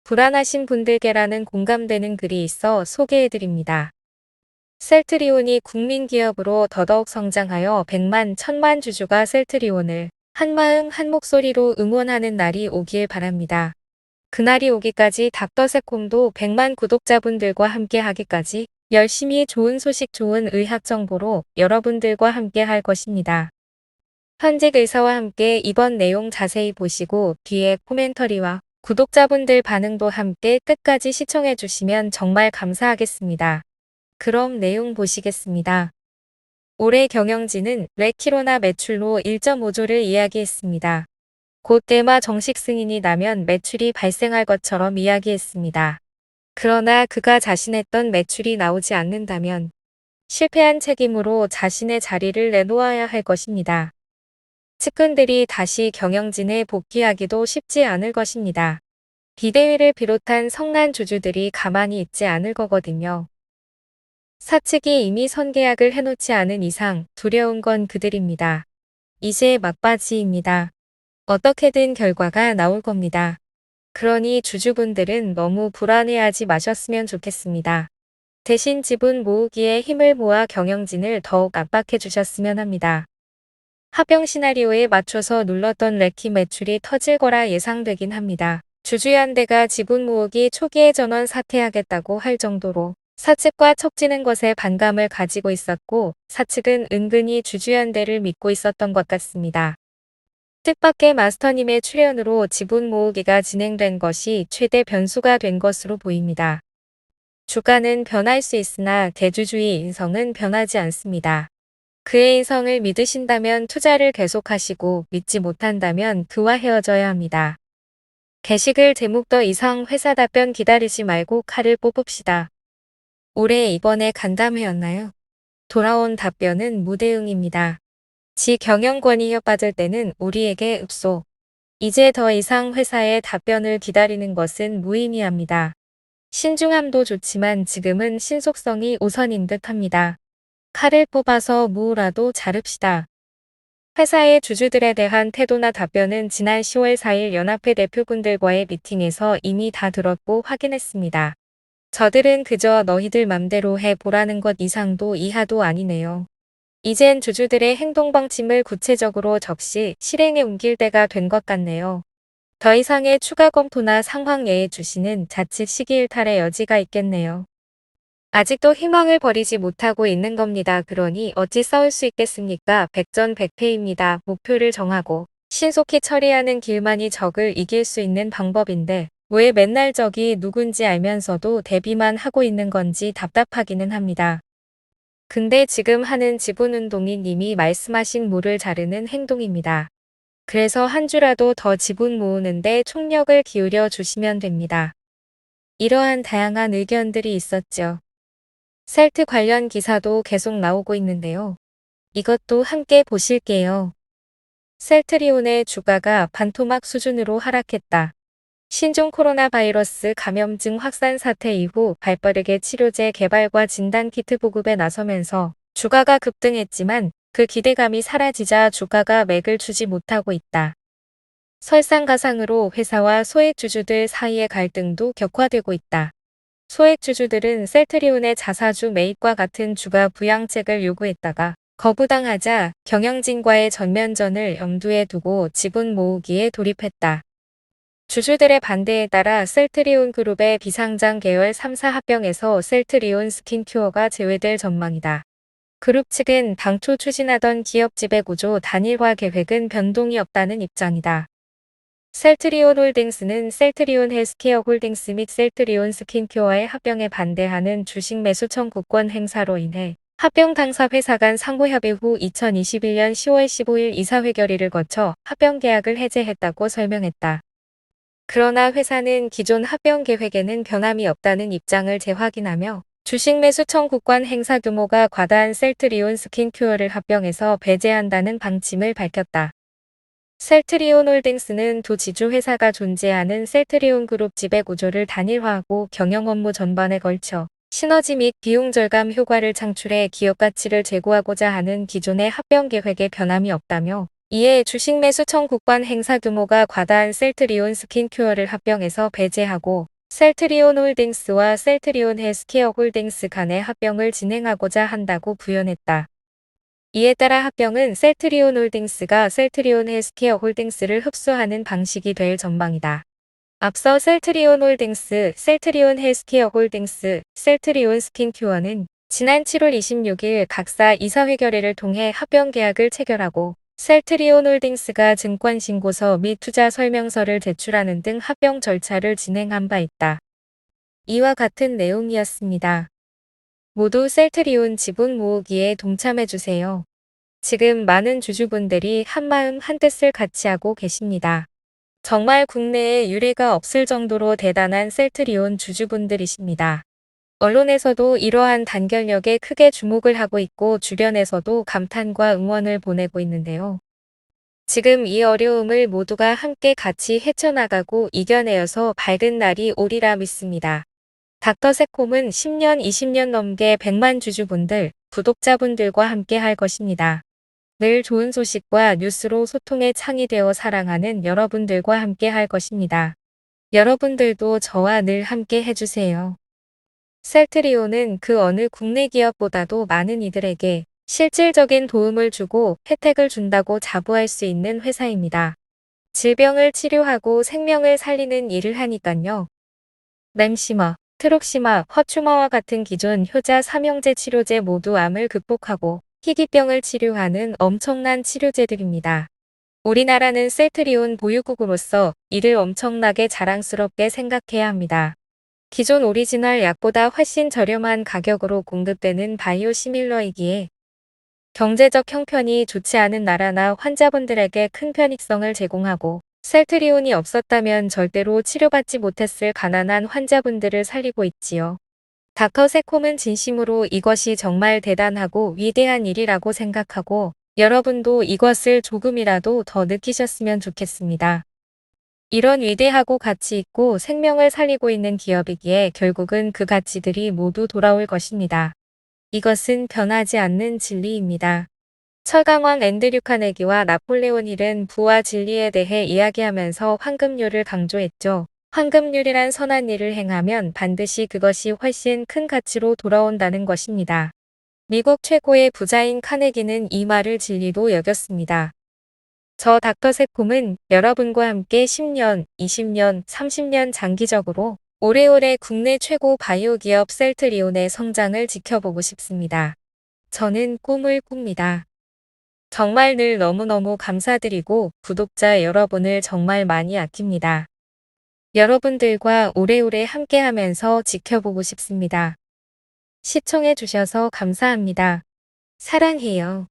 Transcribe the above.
불안하신 분들께라는 공감되는 글이 있어 소개해드립니다. 셀트리온이 국민기업으로 더더욱 성장하여 100만, 1000만 주주가 셀트리온을 한마음 한목소리로 응원하는 날이 오길 바랍니다. 그날이 오기까지 닥터새콤도 100만 구독자분들과 함께 하기까지 열심히 좋은 소식 좋은 의학 정보로 여러분들과 함께 할 것입니다. 현직 의사와 함께 이번 내용 자세히 보시고 뒤에 코멘터리와 구독자분들 반응도 함께 끝까지 시청해 주시면 정말 감사하겠습니다. 그럼 내용 보시겠습니다. 올해 경영진은 레키로나 매출로 1.5조를 이야기했습니다. 곧 대마 정식 승인이 나면 매출이 발생할 것처럼 이야기했습니다. 그러나 그가 자신했던 매출이 나오지 않는다면 실패한 책임으로 자신의 자리를 내놓아야 할 것입니다. 측근들이 다시 경영진에 복귀하기도 쉽지 않을 것입니다. 비대위를 비롯한 성난 주주들이 가만히 있지 않을 거거든요. 사측이 이미 선계약을 해놓지 않은 이상 두려운 건 그들입니다. 이제 막바지입니다. 어떻게든 결과가 나올 겁니다. 그러니 주주분들은 너무 불안해하지 마셨으면 좋겠습니다. 대신 지분 모으기에 힘을 모아 경영진을 더욱 압박해 주셨으면 합니다. 합병 시나리오에 맞춰서 눌렀던 레키 매출이 터질 거라 예상되긴 합니다. 주주연대가 지분 모으기 초기에 전원 사퇴하겠다고 할 정도로 사측과 척지는 것에 반감을 가지고 있었고 사측은 은근히 주주연대를 믿고 있었던 것 같습니다. 뜻밖의 마스터님의 출연으로 지분 모으기가 진행된 것이 최대 변수가 된 것으로 보입니다. 주가는 변할 수 있으나 대주주의 인성은 변하지 않습니다. 그의 인성을 믿으신다면 투자를 계속하시고 믿지 못한다면 그와 헤어져야 합니다. 게시글 제목 더 이상 회사 답변 기다리지 말고 칼을 뽑읍시다. 올해 이번에 간담회였나요? 돌아온 답변은 무대응입니다. 지 경영권이 혀빠질 때는 우리에게 읍소. 이제 더 이상 회사의 답변을 기다리는 것은 무의미합니다. 신중함도 좋지만 지금은 신속성이 우선인 듯 합니다. 칼을 뽑아서 무라도 자릅시다. 회사의 주주들에 대한 태도나 답변은 지난 10월 4일 연합회 대표분들과의 미팅에서 이미 다 들었고 확인했습니다. 저들은 그저 너희들 맘대로 해보라는 것 이상도 이하도 아니네요. 이젠 주주들의 행동 방침을 구체적으로 적시 실행에 옮길 때가 된 것 같네요. 더 이상의 추가 검토나 상황 예에 주시는 자칫 시기일탈의 여지가 있겠네요. 아직도 희망을 버리지 못하고 있는 겁니다. 그러니 어찌 싸울 수 있겠습니까? 백전백패입니다. 목표를 정하고 신속히 처리하는 길만이 적을 이길 수 있는 방법인데 왜 맨날 적이 누군지 알면서도 대비만 하고 있는 건지 답답하기는 합니다. 근데 지금 하는 지분운동이 님이 말씀하신 물을 자르는 행동입니다. 그래서 한 주라도 더 지분 모으는데 총력을 기울여 주시면 됩니다. 이러한 다양한 의견들이 있었죠. 셀트 관련 기사도 계속 나오고 있는데요. 이것도 함께 보실게요. 셀트리온의 주가가 반토막 수준으로 하락했다. 신종 코로나 바이러스 감염증 확산 사태 이후 발빠르게 치료제 개발과 진단키트 보급에 나서면서 주가가 급등했지만 그 기대감이 사라지자 주가가 맥을 추지 못하고 있다. 설상가상으로 회사와 소액주주들 사이의 갈등도 격화되고 있다. 소액주주들은 셀트리온의 자사주 매입과 같은 주가 부양책을 요구했다가 거부당하자 경영진과의 전면전을 염두에 두고 지분 모으기에 돌입했다. 주주들의 반대에 따라 셀트리온 그룹의 비상장 계열 3사 합병에서 셀트리온 스킨큐어가 제외될 전망이다. 그룹 측은 당초 추진하던 기업 지배구조 단일화 계획은 변동이 없다는 입장이다. 셀트리온 홀딩스는 셀트리온 헬스케어 홀딩스 및 셀트리온 스킨큐어의 합병에 반대하는 주식 매수 청구권 행사로 인해 합병 당사 회사 간 상호협의 후 2021년 10월 15일 이사회결의를 거쳐 합병 계약을 해제했다고 설명했다. 그러나 회사는 기존 합병 계획에는 변함이 없다는 입장을 재확인하며 주식 매수 청구권 행사 규모가 과다한 셀트리온 스킨큐어를 합병해서 배제한다는 방침을 밝혔다. 셀트리온 홀딩스는 두 지주회사가 존재하는 셀트리온 그룹 지배구조를 단일화하고 경영 업무 전반에 걸쳐 시너지 및 비용 절감 효과를 창출해 기업 가치를 제고하고자 하는 기존의 합병 계획에 변함이 없다며 이에 주식 매수 청구권 행사 규모가 과다한 셀트리온 스킨큐어를 합병해서 배제하고 셀트리온 홀딩스와 셀트리온 헬스케어 홀딩스 간의 합병을 진행하고자 한다고 부연했다. 이에 따라 합병은 셀트리온 홀딩스가 셀트리온 헬스케어 홀딩스를 흡수하는 방식이 될 전망이다. 앞서 셀트리온 홀딩스, 셀트리온 헬스케어 홀딩스, 셀트리온 스킨큐어는 지난 7월 26일 각사 이사회결의를 통해 합병 계약을 체결하고 셀트리온 홀딩스가 증권신고서 및 투자 설명서를 제출하는 등 합병 절차를 진행한 바 있다. 이와 같은 내용이었습니다. 모두 셀트리온 지분 모으기에 동참해주세요. 지금 많은 주주분들이 한마음 한뜻을 같이 하고 계십니다. 정말 국내에 유례가 없을 정도로 대단한 셀트리온 주주분들이십니다. 언론에서도 이러한 단결력에 크게 주목을 하고 있고 주변에서도 감탄과 응원을 보내고 있는데요. 지금 이 어려움을 모두가 함께 같이 헤쳐나가고 이겨내어서 밝은 날이 오리라 믿습니다. 닥터새콤은 10년, 20년 넘게 100만 주주분들, 구독자분들과 함께 할 것입니다. 늘 좋은 소식과 뉴스로 소통의 창이 되어 사랑하는 여러분들과 함께 할 것입니다. 여러분들도 저와 늘 함께 해주세요. 셀트리온은 그 어느 국내 기업보다도 많은 이들에게 실질적인 도움을 주고 혜택을 준다고 자부할 수 있는 회사입니다. 질병을 치료하고 생명을 살리는 일을 하니깐요. 램시마, 트록시마, 허추마와 같은 기존 효자 삼형제 치료제 모두 암을 극복하고 희귀병을 치료하는 엄청난 치료제들입니다. 우리나라는 셀트리온 보유국으로서 이를 엄청나게 자랑스럽게 생각해야 합니다. 기존 오리지널 약보다 훨씬 저렴한 가격으로 공급되는 바이오시밀러이기에 경제적 형편이 좋지 않은 나라나 환자분들에게 큰 편익성을 제공하고 셀트리온이 없었다면 절대로 치료받지 못했을 가난한 환자분들을 살리고 있지요. 닥터새콤은 진심으로 이것이 정말 대단하고 위대한 일이라고 생각하고 여러분도 이것을 조금이라도 더 느끼셨으면 좋겠습니다. 이런 위대하고 가치 있고 생명을 살리고 있는 기업이기에 결국은 그 가치들이 모두 돌아올 것입니다. 이것은 변하지 않는 진리입니다. 철강왕 앤드류 카네기와 나폴레온 힐은 부와 진리에 대해 이야기하면서 황금률을 강조했죠. 황금률이란 선한 일을 행하면 반드시 그것이 훨씬 큰 가치로 돌아온다는 것입니다. 미국 최고의 부자인 카네기는 이 말을 진리로 여겼습니다. 저 닥터새콤은 여러분과 함께 10년, 20년, 30년 장기적으로 오래오래 국내 최고 바이오 기업 셀트리온의 성장을 지켜보고 싶습니다. 저는 꿈을 꿉니다. 정말 늘 너무너무 감사드리고 구독자 여러분을 정말 많이 아낍니다. 여러분들과 오래오래 함께하면서 지켜보고 싶습니다. 시청해 주셔서 감사합니다. 사랑해요.